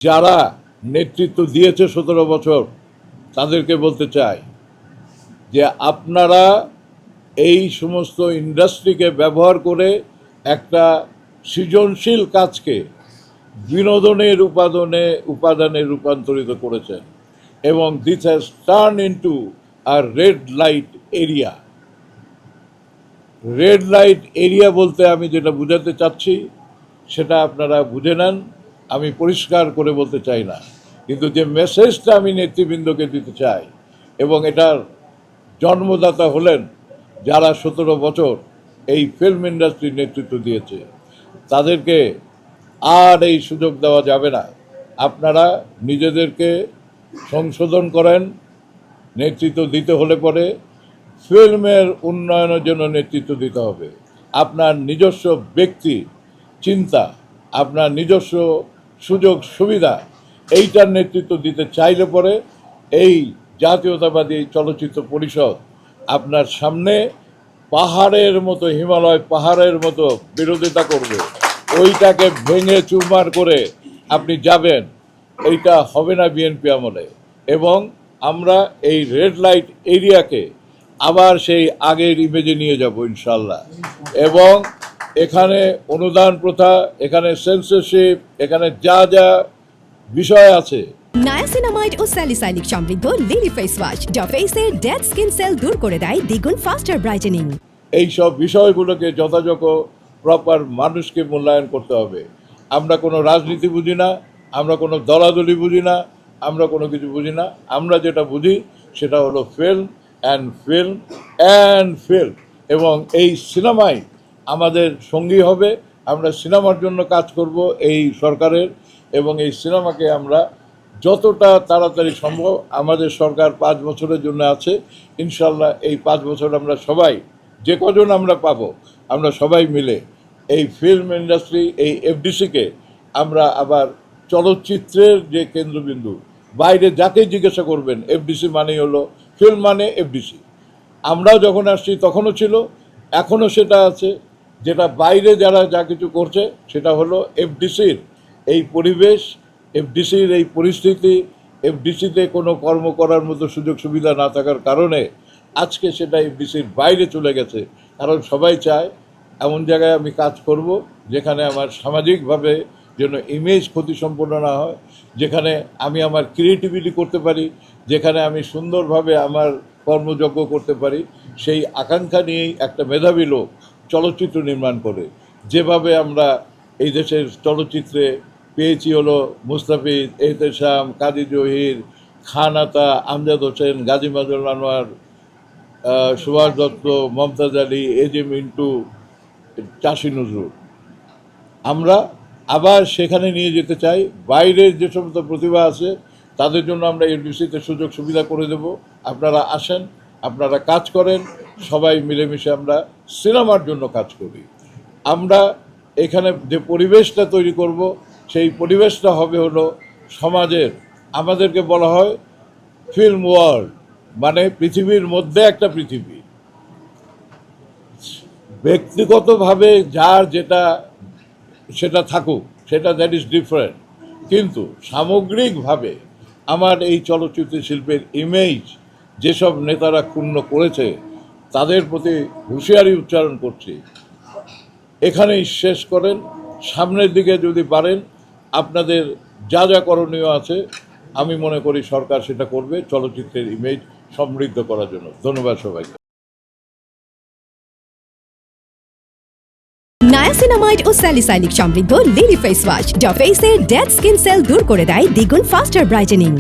যারা নেতৃত্ব দিয়েছে 17 বছর তাদেরকে বলতে চাই যে আপনারা এই সমস্ত ইন্ডাস্ট্রিকে ব্যবহার করে একটা সৃজনশীল কাজকে বিনোদনের উপাদানে রূপান্তরিত করেছেন এবং this has turn into a red light area. Red light area বলতে আমি যেটা বোঝাতে চাচ্ছি সেটা আপনারা বুঝে নেন, আমি পরিষ্কার করে বলতে চাই না, কিন্তু যে মেসেজটা আমি নেতৃবৃন্দকে দিতে চাই এবং এটার জন্মদাতা হলেন যারা 17 বছর এই ফিল্ম ইন্ডাস্ট্রির নেতৃত্ব দিয়েছে, তাদেরকে আর এই সুযোগ দেওয়া যাবে না। আপনারা নিজেদেরকে সংশোধন করেন। নেতৃত্ব দিতে হলে পরে ফিল্মের উন্নয়নের জন্য নেতৃত্ব দিতে হবে। আপনার নিজস্ব ব্যক্তি চিন্তা, আপনার নিজস্ব সুযোগ সুবিধা, এইটার নেতৃত্ব দিতে চাইলে পরে এই জাতীয়তাবাদী চলচ্চিত্র পরিষদ আপনার সামনে পাহাড়ের মতো, হিমালয় পাহাড়ের মতো বিরোধিতা করবে। ওইটাকে ভেঙে চুরমার করে আপনি যাবেন, এইটা হবে না বিএনপি আমলে। এবং আমরা এই রেড লাইট এরিয়াকে আবার সেই আগের ইমেজে নিয়ে যাব ইনশাল্লাহ। এবং এখানে অনুদান প্রথা, এখানে সেন্সরশিপ, এখানে যা যা বিষয় আছে, নায়াসিনামাইড ও স্যালিসাইলিক সমৃদ্ধ লিলি ফেস ওয়াশ যা ফেসের ডেড স্কিন সেল দূর করে দেয় দ্বিগুণ ফাস্টার ব্রাইটেনিং। এই সব বিষয়গুলোকে যথাযথ প্রপার মানুষকে মূল্যায়ন করতে হবে। আমরা কোনো রাজনীতি বুঝি না, আমরা কোনো দলাদলি বুঝি না, আমরা কোনো কিছু বুঝি না। আমরা যেটা বুঝি সেটা হলো film and film and film. এবং এই সিনেমাই আমাদের সঙ্গী হবে। আমরা সিনেমার জন্য কাজ করব এই সরকারের, এবং এই সিনেমাকে আমরা যতটা তাড়াতাড়ি সম্ভব, আমাদের সরকার 5 বছরের জন্য আছে, ইনশাল্লাহ এই 5 বছর আমরা সবাই, যে কজন আমরা পাবো, আমরা সবাই মিলে এই ফিল্ম ইন্ডাস্ট্রি, এই এফডিসিকে আমরা আবার চলচ্চিত্রের যে কেন্দ্রবিন্দু, বাইরে যাকে জিজ্ঞাসা করবেন এফডিসি মানেই হলো ফিল্ম, মানে এফডিসি। আমরাও যখন আসছি তখনও ছিল, এখনও সেটা আছে। যেটা বাইরে যারা যা কিছু করছে সেটা হলো এফডিসির এই পরিবেশ, এফডিসির এই পরিস্থিতি, এফডিসিতে কোনো কর্ম করার মতো সুযোগ সুবিধা না থাকার কারণে আজকে সেটা এফডিসির বাইরে চলে গেছে। কারণ সবাই চায় এমন জায়গায় আমি কাজ করব যেখানে আমার সামাজিকভাবে যেন ইমেজ ক্ষতিসম্পন্ন না হয়, যেখানে আমি আমার ক্রিয়েটিভিটি করতে পারি, যেখানে আমি সুন্দরভাবে আমার কর্মযজ্ঞ করতে পারি। সেই আকাঙ্ক্ষা নিয়েই একটা মেধাবী লোক চলচ্চিত্র নির্মাণ করে। যেভাবে আমরা এই দেশের চলচ্চিত্রে পেয়েছি হলো মুস্তাফিজ, এহতেশাম, কাজী জহির, খান আতা, আমজাদ হোসেন, গাজী মাজহারুল আনোয়ার, সুভাষ দত্ত, মমতাজ আলী, এজে মিন্টু, চাষী নজরুল, আমরা আবার সেখানে নিয়ে যেতে চাই। বাইরের যে সমস্ত প্রতিভা আছে তাদের জন্য আমরা এফডিসিতে সুযোগ সুবিধা করে দেব। আপনারা আসেন, আপনারা কাজ করেন, সবাই মিলেমিশে আমরা সিনেমার জন্য কাজ করি। আমরা এখানে যে পরিবেশটা তৈরি করব, সেই পরিবেশটা হবে হলো সমাজের, আমাদেরকে বলা হয় ফিল্ম ওয়ার্ল্ড, মানে পৃথিবীর মধ্যে একটা পৃথিবী। ব্যক্তিগতভাবে যার যেটা সেটা থাকুক, সেটা দ্যাট ইজ ডিফারেন্ট, কিন্তু সামগ্রিকভাবে আমার এই চলচ্চিত্র শিল্পের ইমেজ যেসব নেতারা ক্ষুণ্ণ করেছে তাদের প্রতি হুঁশিয়ারি উচ্চারণ করছি, এখানেই শেষ করেন। সামনের দিকে যদি পারেন, আপনাদের যা যা করণীয় আছে আমি মনে করি সরকার সেটা করবে চলচ্চিত্রের ইমেজ সমৃদ্ধ করার জন্য। ধন্যবাদ সবাইকে। নায়াসিনামাইড ও স্যালিসাইলিক সমৃদ্ধ লিলি ফেস ওয়াশ যা ফেসের ডেড স্কিন সেল দূর করে দেয় দ্বিগুণ ফাস্টার ব্রাইটেনিং।